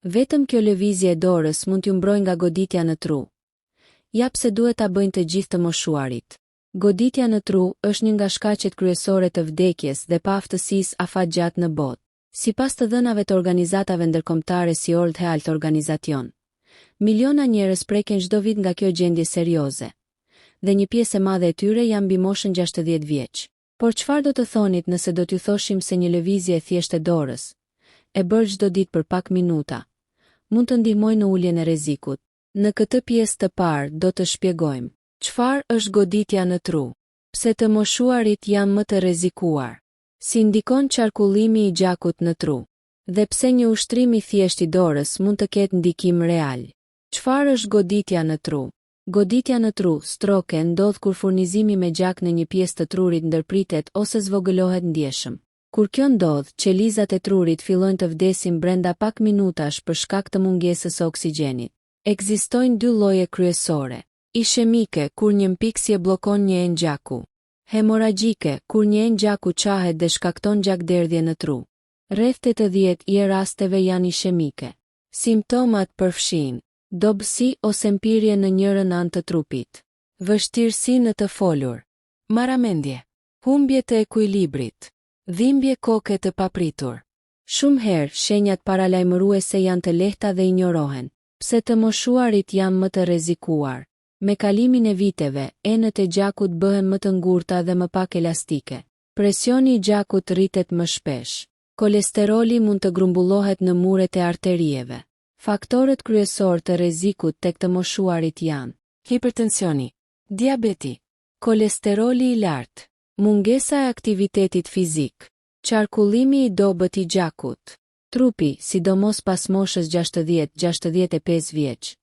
Vetëm kjo lëvizje e dorës mund t'ju mbrojë nga goditja në tru. Ja pse duhet ta bëjnë të gjithë të moshuarit. Goditja në tru është një nga shkaqet kryesore të vdekjes dhe paaftësisë afatgjatë në botë. Sipas të dhënave të organizatave ndërkombëtare si World Health Organization, miliona njerëz preken çdo vit nga kjo gjendje serioze, dhe një pjesë e madhe e tyre janë mbi moshën 60 vjeç. Por çfarë do të thonit nëse do t'ju thoshim se një lëvizje e thjeshtë e dorës, e bërë çdo ditë për pak minuta, mund të ndihmojë në uljen e rrezikut? Në këtë pjesë të parë do të shpjegojmë çfarë është goditja në tru, pse të moshuarit janë më të rrezikuar, si ndikon qarkullimi i gjakut në tru, dhe pse një ushtrim i thjeshtë i dorës mund të ketë ndikim real. Çfarë është goditja në tru? Goditja në tru, stroke, ndodh kur furnizimi me gjak në një pjesë të trurit ndërpritet ose zvogëlohet ndjeshëm. Kur kjo ndodh, qelizat e trurit fillojnë të vdesin brenda pak minutash për shkak të mungesës së oksigjenit. Ekzistojnë dy lloje kryesore: ishemike, kur një mpiksje bllokon një enë gjaku; hemoragjike, kur një enë gjaku qahet dhe shkakton gjakderdhje në tru. Rreth 80% e rasteve janë ishemike. Simptomat përfshin dobësi ose mpirje në njërin anë të trupit, vështirësi në të folur, marramendje, humbje të ekuilibrit, dhimbje koke të papritur. Shumë herë shenjat paralajmëruese janë të lehta dhe injorohen. Pse të moshuarit janë më të rrezikuar? Me kalimin e viteve, enët e gjakut bëhen më të ngurta dhe më pak elastike. Presioni i gjakut rritet më shpesh. Kolesteroli mund të grumbullohet në muret e arterieve. Faktorët kryesor të rrezikut tek të moshuarit janë hipertensioni, diabeti, kolesteroli i lartë, mungesa e aktivitetit fizik, qarkullimi i dobët i gjakut. Trupi, sidomos pas moshës 60-65 vjeç,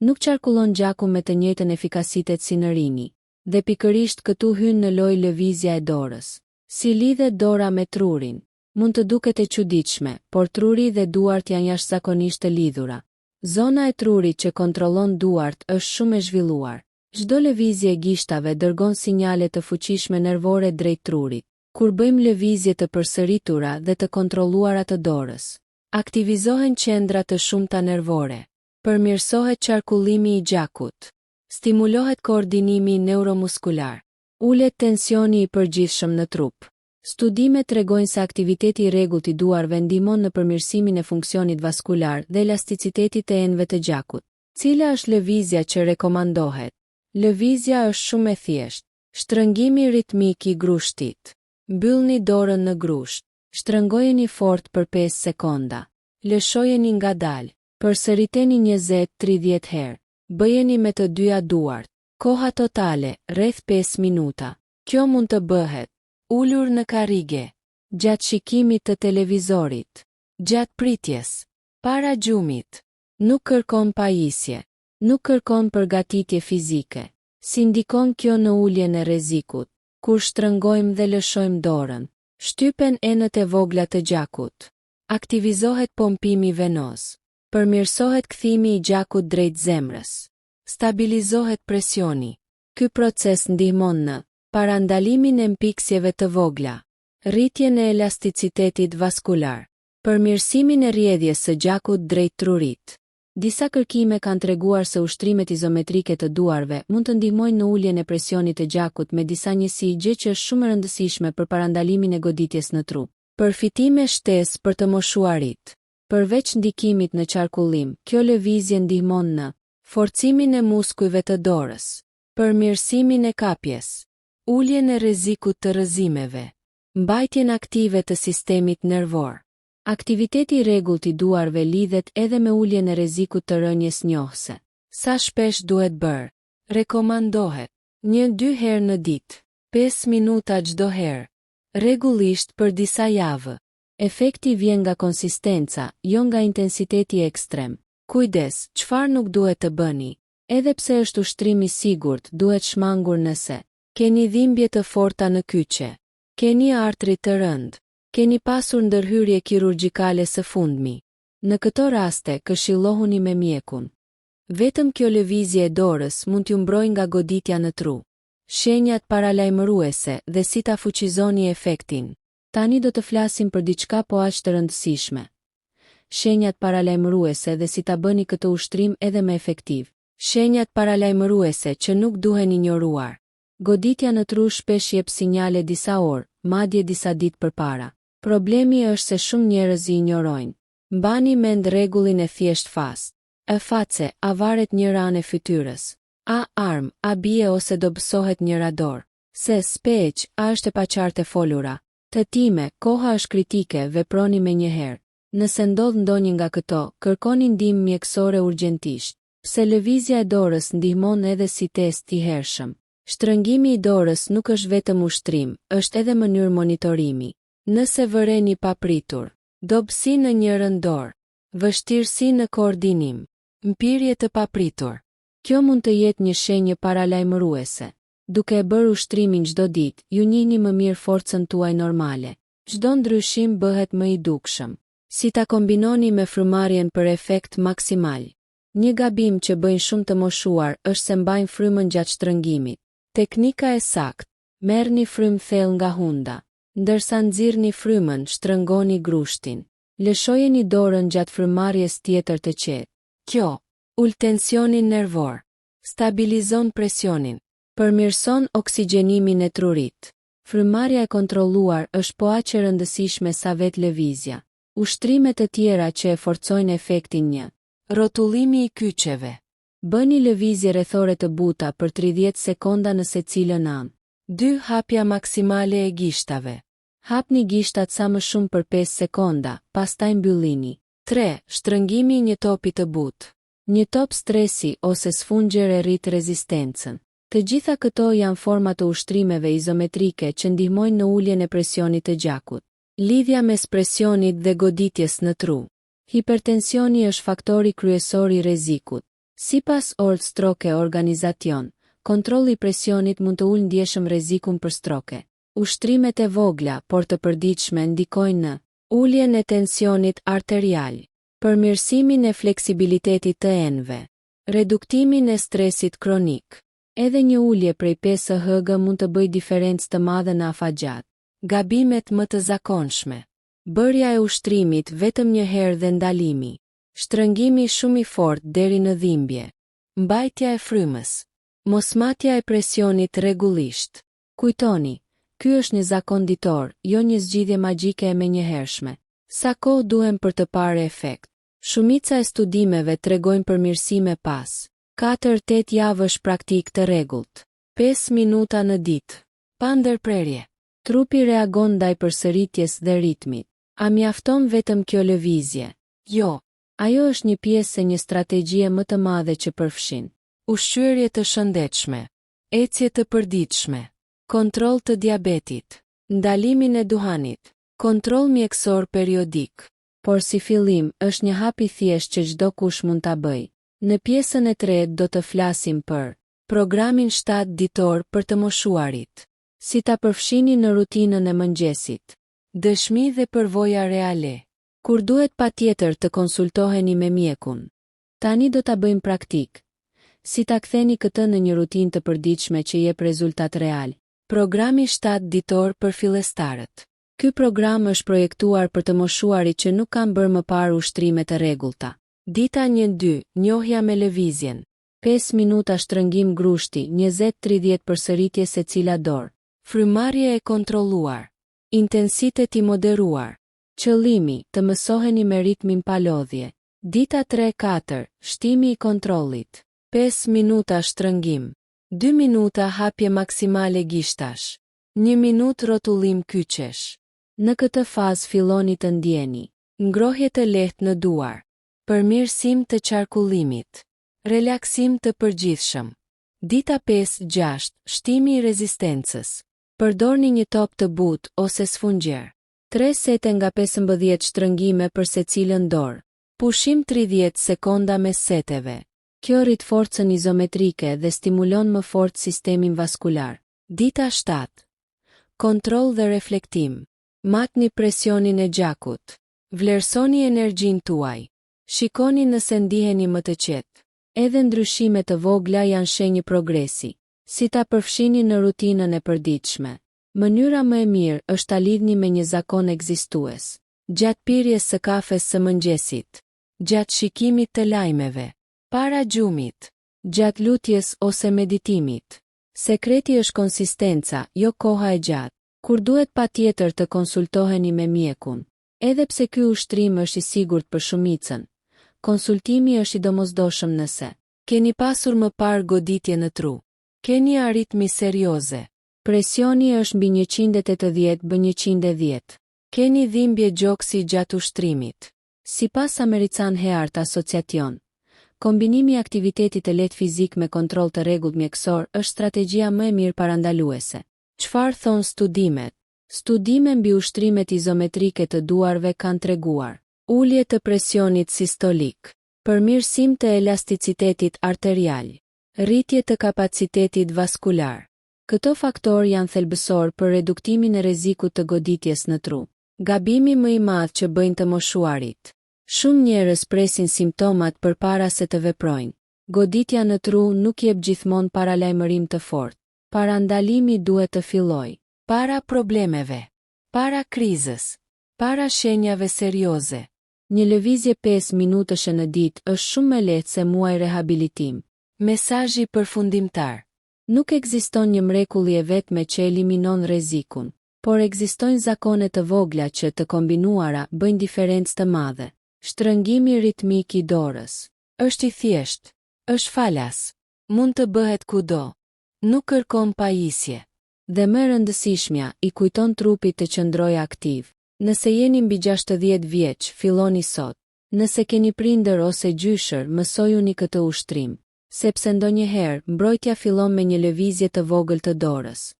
nuk qarkullon gjaku me të njëjtën efikasitet si në rinj, dhe pikërisht këtu hyn në lojë lëvizja e dorës. Si lidhet dora me trurin? Mund të duket e çuditshme, por truri dhe duart janë jashtëzakonisht të lidhura. Zona e trurit që kontrollon duart është shumë e zhvilluar. Çdo lëvizje e gishtave dërgon sinjale të fuqishme nervore drejt trurit. Kur bëjmë lëvizje të përsëritura dhe të kontrolluara të dorës, aktivizohen qendra të shumta nervore, përmirësohet qarkullimi i gjakut, stimulohet koordinimi neuromuskular, ulet tensioni i përgjithshëm në trup. Studimet tregojnë se aktiviteti i rregullt i duarve ndihmon në përmirësimin e funksionit vaskular dhe elasticitetit të enëve të gjakut. Cila është lëvizja që rekomandohet? Lëvizja është shumë e thjeshtë. Shtrëngimi ritmik i grushtit. Mbyllni dorën në grusht. Shtrëngojeni fort për 5 sekonda. Lëshojeni ngadalë. Përsëriteni 20-30 herë. Bëjeni me të dyja duart. Koha totale, rreth 5 minuta. Kjo mund të bëhet ulur në karrige, gjatë shikimit të televizorit, gjatë pritjes, para gjumit. Nuk kërkon pajisje, nuk kërkon përgatitje fizike. Si ndikon kjo në uljen e rrezikut? Kur shtrëngojmë dhe lëshojmë dorën, shtypen enët e vogla të gjakut. Aktivizohet pompimi venoz. Përmirësohet kthimi i gjakut drejt zemrës. Stabilizohet presioni. Ky proces ndihmon në parandalimin e mpiksjeve të vogla, rritjen e elasticitetit vaskular, përmirësimin e rrjedhjes së gjakut drejt trurit. Disa kërkime kanë treguar se ushtrimet izometrike të duarve mund të ndihmojnë në uljen e presionit të gjakut me disa njësi, gjë që është shumë e rëndësishme për parandalimin e goditjes në tru. Përfitime shtesë për të moshuarit. Përveç ndikimit në qarkullim, kjo lëvizje ndihmon në forcimin e muskujve të dorës, përmirësimin e kapjes, uljen e rrezikut të rrëzimeve, mbajtjen aktive të sistemit nervor. Aktiviteti i rregullt i duarve lidhet edhe me uljen e rrezikut të rënjes njohëse. Sa shpesh duhet bërë? Rekomandohet 1-2 herë në ditë, 5 minuta çdo herë, rregullisht për disa javë. Efekti vjen nga konsistenca, jo nga intensiteti ekstrem. Kujdes, çfarë nuk duhet të bëni? Edhe pse është ushtrim i sigurt, duhet shmangur nëse keni dhimbje të forta në kyçe, keni artrit të rënd, keni pasur ndërhyrje kirurgjikale së fundmi. Në këto raste, këshillohuni me mjekun. Vetëm kjo lëvizje e dorës mund t'ju mbrojë nga goditja në tru. Shenjat paralajmëruese dhe si ta fuqizoni efektin. Tani do të flasim për diçka po aq të rëndësishme. shenjat paralajmëruese dhe si ta bëni këtë ushtrim edhe më efektiv. Shenjat paralajmëruese që nuk duhen injoruar. Goditja në tru shpesh jep sinjale disa orë, madje disa ditë përpara. Problemi është se shumë njerëz i injorojnë. Mbani mend rregullin e thjesht fast. E face, a varet njëra anë e fytyrës? A arm, a bie ose do bësohet njëra dorë? Se speq, a është e paqartë e folura? Të time, koha është kritike, veproni menjëherë. Nëse ndodh ndonjë nga këto, kërkoni ndihmë mjekësore urgjentisht. Pse lëvizja e dorës ndihmon edhe si test i hershëm. Shtrëngimi i dorës nuk është vetëm ushtrim, është edhe mënyrë monitorimi. Nëse vëreni papritur, dobësi në njërën dorë, vështirësi në koordinim, mpirje të papritur. Kjo mund të jetë një shenjë paralajmëruese. Duke e bërë ushtrimin çdo ditë, ju njihni më mirë forcën tuaj normale. Çdo ndryshim bëhet më i dukshëm. Si ta kombinoni me frymarrjen për efekt maksimal? Një gabim që bëjnë shumë të moshuar është se mbajnë frymën gjatë shtrëngimit. Teknika e saktë: merrni frymë thellë nga hunda. Ndërsa nxirrni frymën, shtrëngoni grushtin. Lëshojeni dorën gjatë frymarrjes tjetër të qetë. Kjo ul tensionin nervor, stabilizon presionin, përmirëson oksigjenimin e trurit. Frymarrja e kontrolluar është po aq e rëndësishme sa vetë lëvizja. Ushtrime të tjera që e forcojnë efektin një. Rrotullimi i kyçeve. Bëni lëvizje rrethore të buta për 30 sekonda në secilën anë. 2. Hapja maksimale e gishtave. Hapni gishtat sa më shumë për 5 sekonda, pastaj mbyllini. 3. Shtrëngimi i një topi të butë. Një top stresi ose sfungjer e rrit rezistencën. Të gjitha këto janë forma të ushtrimeve izometrike që ndihmojnë në uljen e presionit të gjakut. Lidhja mes presionit dhe goditjes në tru. Hipertensioni është faktori kryesor i rrezikut. Sipas World Stroke Organization, kontrolli i presionit mund të ulë ndjeshëm rrezikun për stroke. Ushtrimet e vogla, por të përditshme ndikojnë në uljen e tensionit arterial, përmirësimin e fleksibilitetit të enëve, reduktimin e stresit kronik. Edhe një ulje prej 5 Hg mund të bëjë diferencë të madhe në afagjat. Gabimet më të zakonshme. Bërja e ushtrimit vetëm një herë dhe ndalimi. Shtrëngimi shumë i fortë deri në dhimbje. Mbajtja e frymës. Mosmatja e presionit rregullisht. Kujtoni, ky është një zakon ditor, jo një zgjidhje magjike e menjëhershme. Sa kohë duhem për të parë efekt? Shumica e studimeve tregojnë përmirësime pas 4-8 javësh praktik të rregullt. 5 minuta në ditë. Pa ndërprerje. Trupi reagon ndaj përsëritjes dhe ritmit. A mjafton vetëm kjo lëvizje? Jo. Ajo është një pjesë e një strategjie më të madhe që përfshin ushqyerje të shëndetshme, ecje të përditshme, kontroll të diabetit, ndalimin e duhanit, kontroll mjekësor periodik. Por si fillim, është një hap i thjeshtë që çdo kush mund ta bëjë. Në pjesën e tretë do të flasim për programin 7 ditor për të moshuarit. Si ta përfshini në rutinën e mëngjesit. Dëshmi dhe përvoja reale. Kur duhet patjetër të konsultoheni me mjekun. Tani do ta bëjmë praktik. Si ta ktheni këtë në një rutinë të përditshme që jep rezultat real. Programi 7 ditor për fillestarët. Ky program është projektuar për të moshuarit që nuk kanë bërë më parë ushtrime të rregullta. Dita 1-2, njohja me lëvizjen. 5 minuta shtrëngim grushti, 20-30 përsëritje secila dorë. Frymarrje e kontrolluar. Intensitet i moderuar. Qëllimi, të mësoheni me ritmin pa lodhje. Dita 3-4, shtimi i kontrollit. 5 minuta shtrëngim. 2 minuta hapje maksimale gishtash. 1 minutë rrotullim kyçesh. Në këtë fazë filloni të ndjeni ngrohje të lehtë në duar, përmirësim të qarkullimit, relaksim të përgjithshëm. Dita 5-6, shtimi i rezistencës. Përdorni një top të butë ose sfungjer. 3 sete nga 15 shtrëngime për secilën dorë. Pushim 30 sekonda mes seteve. Kjo rrit forcën izometrike dhe stimulon më fort sistemin vaskular. Dita 7. Kontroll dhe reflektim. Matni presionin e gjakut. Vlerësoni energjinë tuaj. Shikoni nëse ndiheni më të qetë. Edhe ndryshime të vogla janë shenjë progresi. Si ta përfshini në rutinën e përditshme. Mënyra më e mirë është ta lidhni me një zakon ekzistues. gjatë pirjes së kafes së mëngjesit, gjatë shikimit të lajmeve, para gjumit, gjatë lutjes ose meditimit. Sekreti është konsistenca, jo koha e gjatë. Kur duhet patjetër të konsultoheni me mjekun. Edhe pse ky ushtrim është i sigurt për shumicën, konsultimi është i domosdoshëm nëse keni pasur më parë goditje në tru. Keni aritmi serioze. Presioni është mbi 180/110. Keni dhimbje gjoksi gjatë ushtrimit. Sipas American Heart Association, kombinimi i aktivitetit të lehtë fizik me kontroll të rregullt mjekësor është strategjia më e mirë parandaluese. Çfarë thon studimet? Studime mbi ushtrimet izometrike të duarve kanë treguar ulje të presionit sistolik, përmirësim të elasticitetit arterial, rritje të kapacitetit vaskular. Këto faktorë janë thelbësor për reduktimin e rrezikut të goditjes në tru. Gabimi më i madh që bëjnë të moshuarit. Shumë njerëz presin simptomat përpara se të veprojnë. Goditja në tru nuk jep gjithmonë paralajmërim të fortë. Parandalimi duhet të fillojë para problemeve, para krizës, para shenjave serioze. Një lëvizje 5 minutësh në ditë është shumë më lehtë se muaj rehabilitim. Mesazhi përfundimtar. Nuk ekziston një mrekulli e vetme që eliminon rrezikun, por ekzistojnë zakone të vogla që të kombinuara bëjnë diferencë të madhe. Shtrëngimi ritmik i dorës është i thjeshtë, është falas, mund të bëhet kudo. Nuk kërkon pajisje. Dhe më e rëndësishmja, i kujton trupit të qëndrojë aktiv. Nëse jeni mbi 60 vjeç, filloni sot. Nëse keni prindër ose gjyshër, mësojuni këtë ushtrim. Sepse ndonjëherë, mbrojtja fillon me një lëvizje të vogël të dorës.